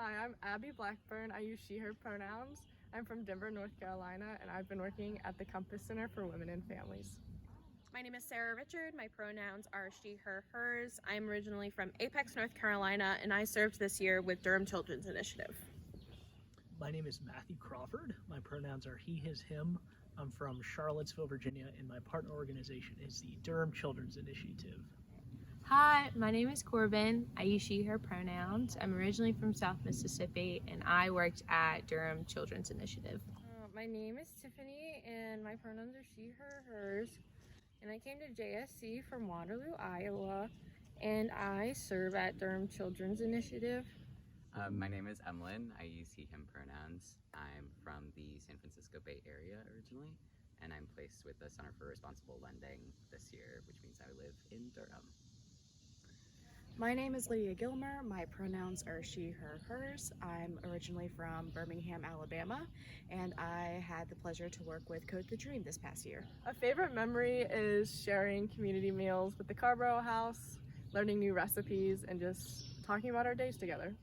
Hi, I'm Abby Blackburn. I use she, her pronouns. I'm from Denver, North Carolina, and I've been working at the Compass Center for Women and Families. My name is Sarah Richard. My pronouns are she, her, hers. I'm originally from Apex, North Carolina, and I served this year with Durham Children's Initiative. My name is Matthew Crawford. My pronouns are he, his, him. I'm from Charlottesville, Virginia, and my partner organization is the Durham Children's Initiative. Hi, my name is Corbin. I use she, her pronouns. I'm originally from South Mississippi and I worked at Durham Children's Initiative. My name is Tiffany and my pronouns are she, her, hers. And I came to JSC from Waterloo, Iowa, and I serve at Durham Children's Initiative. My name is Emlyn. I use he, him pronouns. I'm from the San Francisco Bay Area originally, and I'm placed with the Center for Responsible Lending this year, which means I live in Durham. My name is Lydia Gilmer. My pronouns are she, her, hers. I'm originally from Birmingham, Alabama, and I had the pleasure to work with Code the Dream this past year. A favorite memory is sharing community meals with the Carborough House, learning new recipes, and just talking about our days together.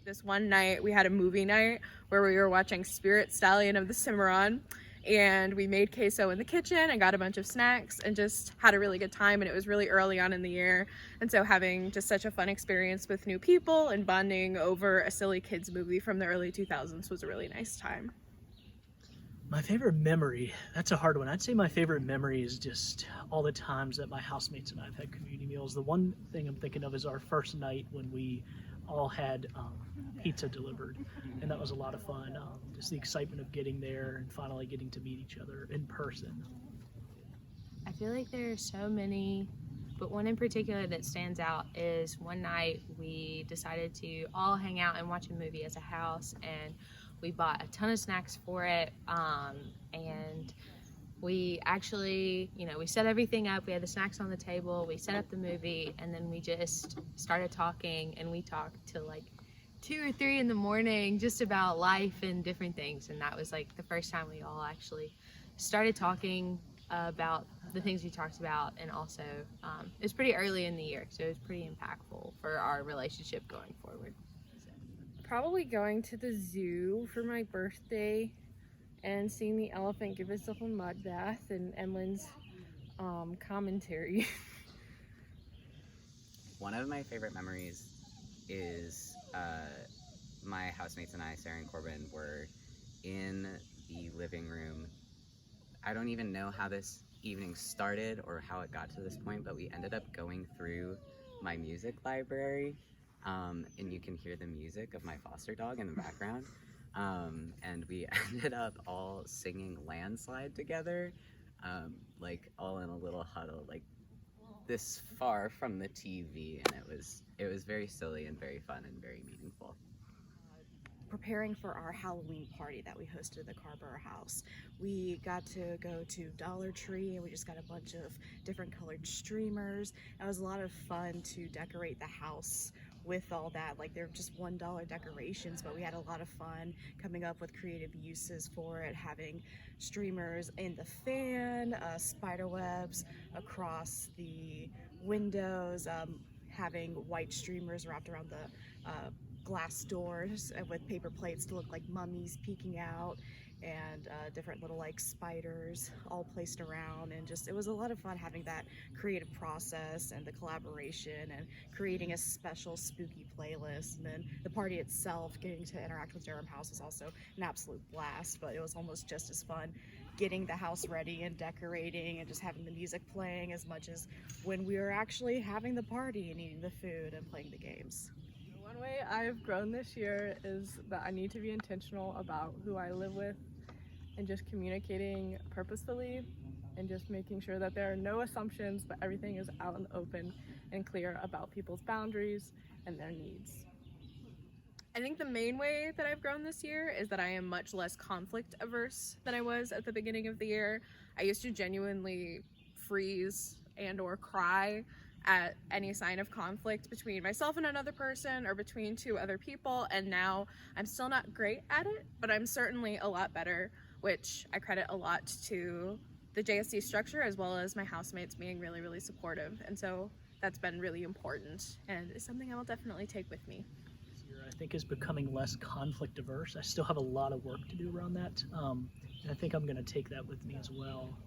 This one night, we had a movie night where we were watching Spirit Stallion of the Cimarron, and we made queso in the kitchen and got a bunch of snacks and just had a really good time, and it was really early on in the year, and so having just such a fun experience with new people and bonding over a silly kids movie from the early 2000s was a really nice time. My favorite memory, that's a hard one. I'd say my favorite memory is just all the times that my housemates and I have had community meals. The one thing I'm thinking of is our first night when we all had pizza delivered, and that was a lot of fun. Just the excitement of getting there and finally getting to meet each other in person. I feel like there are so many, but one in particular that stands out is one night we decided to all hang out and watch a movie as a house, and we bought a ton of snacks for it, and we actually, we set everything up. We had the snacks on the table, we set up the movie, and then we just started talking, and we talked till like 2 or 3 in the morning just about life and different things. And that was like the first time we all actually started talking about the things we talked about. And also it was pretty early in the year, so it was pretty impactful for our relationship going forward. Probably going to the zoo for my birthday and seeing the elephant give itself a mud bath and Emlyn's commentary. One of my favorite memories is my housemates and I, Sarah and Corbin, were in the living room. I don't even know how this evening started or how it got to this point, but we ended up going through my music library, and you can hear the music of my foster dog in the background, and we ended up all singing Landslide together, like all in a little huddle, like this far from the TV, and it was very silly and very fun and very meaningful. Preparing for our Halloween party that we hosted at the Carborough House, we got to go to Dollar Tree and we just got a bunch of different colored streamers. It was a lot of fun to decorate the house with all that. Like, they're just $1 decorations, but we had a lot of fun coming up with creative uses for it, having streamers in the fan, spider webs across the windows, having white streamers wrapped around the glass doors with paper plates to look like mummies peeking out, and different little like spiders all placed around, and just it was a lot of fun having that creative process and the collaboration and creating a special spooky playlist. And then the party itself, getting to interact with Durham House, was also an absolute blast, but it was almost just as fun getting the house ready and decorating and just having the music playing as much as when we were actually having the party and eating the food and playing the games. One way I've grown this year is that I need to be intentional about who I live with and just communicating purposefully and just making sure that there are no assumptions, but everything is out in the open and clear about people's boundaries and their needs. I think the main way that I've grown this year is that I am much less conflict averse than I was at the beginning of the year. I used to genuinely freeze and or cry at any sign of conflict between myself and another person or between 2 other people, and now I'm still not great at it, but I'm certainly a lot better, which I credit a lot to the JSC structure as well as my housemates being really, really supportive. And so that's been really important and is something I will definitely take with me. This year I think is becoming less conflict averse. I still have a lot of work to do around that. And I think I'm going to take that with me as well.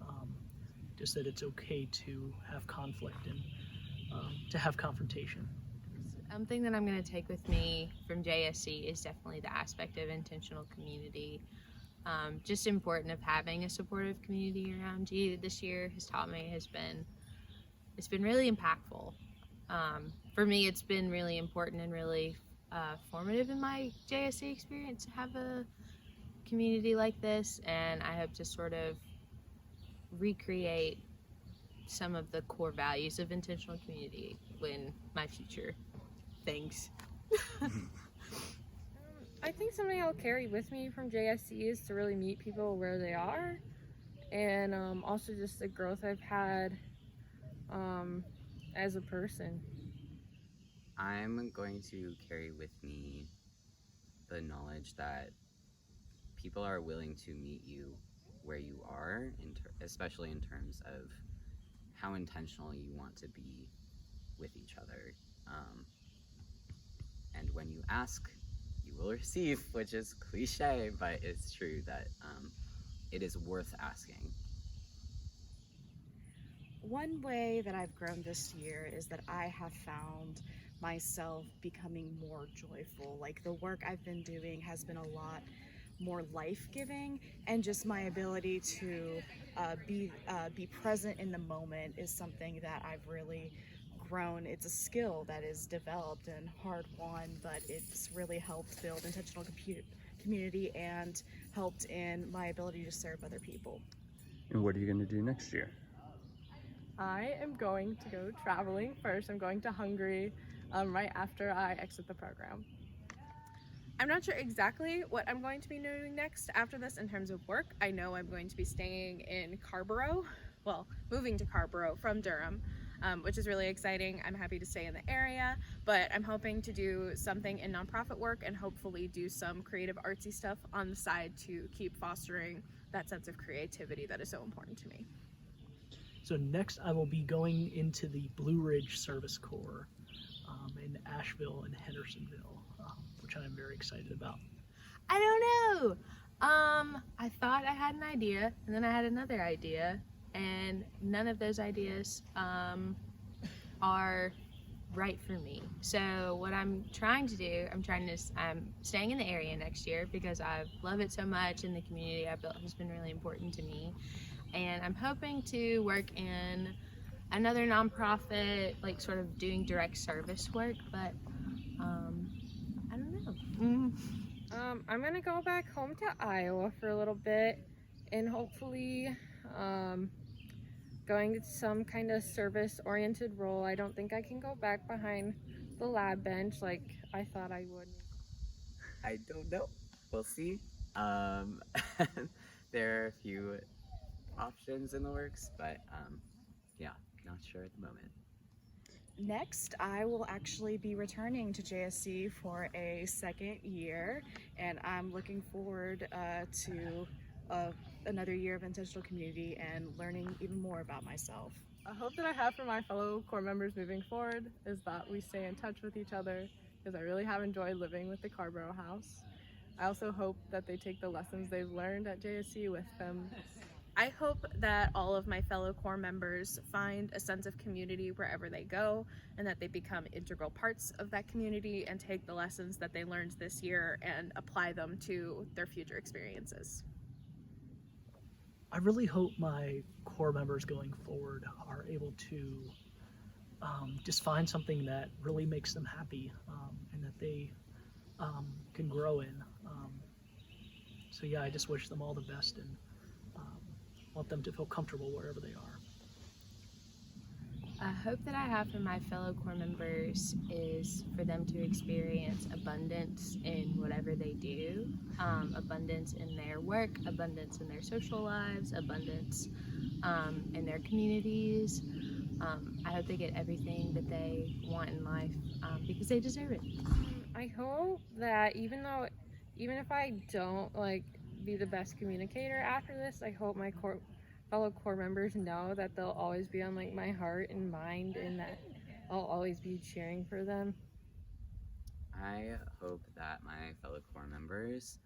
Just that it's okay to have conflict and to have confrontation. Something that I'm going to take with me from JSC is definitely the aspect of intentional community. Just important of having a supportive community around you this year has taught me it's been really impactful. For me, it's been really important and really formative in my JSC experience to have a community like this, and I hope to sort of recreate some of the core values of intentional community in my future things. I think something I'll carry with me from JSC is to really meet people where they are, and also just the growth I've had as a person. I'm going to carry with me the knowledge that people are willing to meet you where you are, especially in terms of how intentional you want to be with each other. And when you ask, you will receive, which is cliche, but it's true that it is worth asking. One way that I've grown this year is that I have found myself becoming more joyful. Like, the work I've been doing has been a lot more life-giving, and just my ability to be present in the moment is something that I've really grown. It's a skill that is developed and hard-won, but it's really helped build intentional community and helped in my ability to serve other people. And what are you going to do next year? I am going to go traveling first. I'm going to Hungary right after I exit the program. I'm not sure exactly what I'm going to be doing next after this in terms of work. I know I'm going to be staying in Carborough, moving to Carborough from Durham, which is really exciting. I'm happy to stay in the area, but I'm hoping to do something in nonprofit work and hopefully do some creative artsy stuff on the side to keep fostering that sense of creativity that is so important to me. So next I will be going into the Blue Ridge Service Corps in Asheville and Hendersonville, which I'm very excited about. I don't know. I thought I had an idea, and then I had another idea, and none of those ideas are right for me. So what I'm trying to do, I'm staying in the area next year because I love it so much, and the community I built has been really important to me. And I'm hoping to work in another nonprofit, like sort of doing direct service work, but I don't know. I'm gonna go back home to Iowa for a little bit, and hopefully going to some kind of service-oriented role. I don't think I can go back behind the lab bench like I thought I would. I don't know. We'll see. There are a few options in the works, but yeah, not sure at the moment. Next, I will actually be returning to JSC for a second year, and I'm looking forward to another year of intentional community and learning even more about myself. A hope that I have for my fellow Corps members moving forward is that we stay in touch with each other, because I really have enjoyed living with the Carborough House. I also hope that they take the lessons they've learned at JSC with them. I hope that all of my fellow Corps members find a sense of community wherever they go, and that they become integral parts of that community and take the lessons that they learned this year and apply them to their future experiences. I really hope my Corps members going forward are able to just find something that really makes them happy and that they can grow in. So yeah, I just wish them all the best and want them to feel comfortable wherever they are. A hope that I have for my fellow Corps members is for them to experience abundance in whatever they do, abundance in their work, abundance in their social lives, abundance in their communities. I hope they get everything that they want in life because they deserve it. I hope that even if I don't be the best communicator after this, I hope my fellow Corps members know that they'll always be on my heart and mind, and that I'll always be cheering for them. I hope that my fellow corps members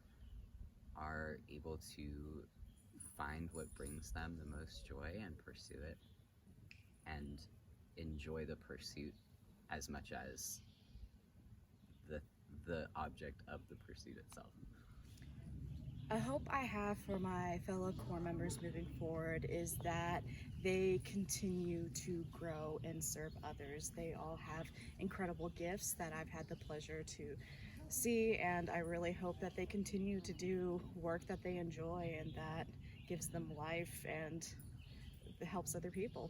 are able to find what brings them the most joy and pursue it, and enjoy the pursuit as much as the object of the pursuit itself. A hope I have for my fellow corps members moving forward is that they continue to grow and serve others. They all have incredible gifts that I've had the pleasure to see, and I really hope that they continue to do work that they enjoy and that gives them life and helps other people.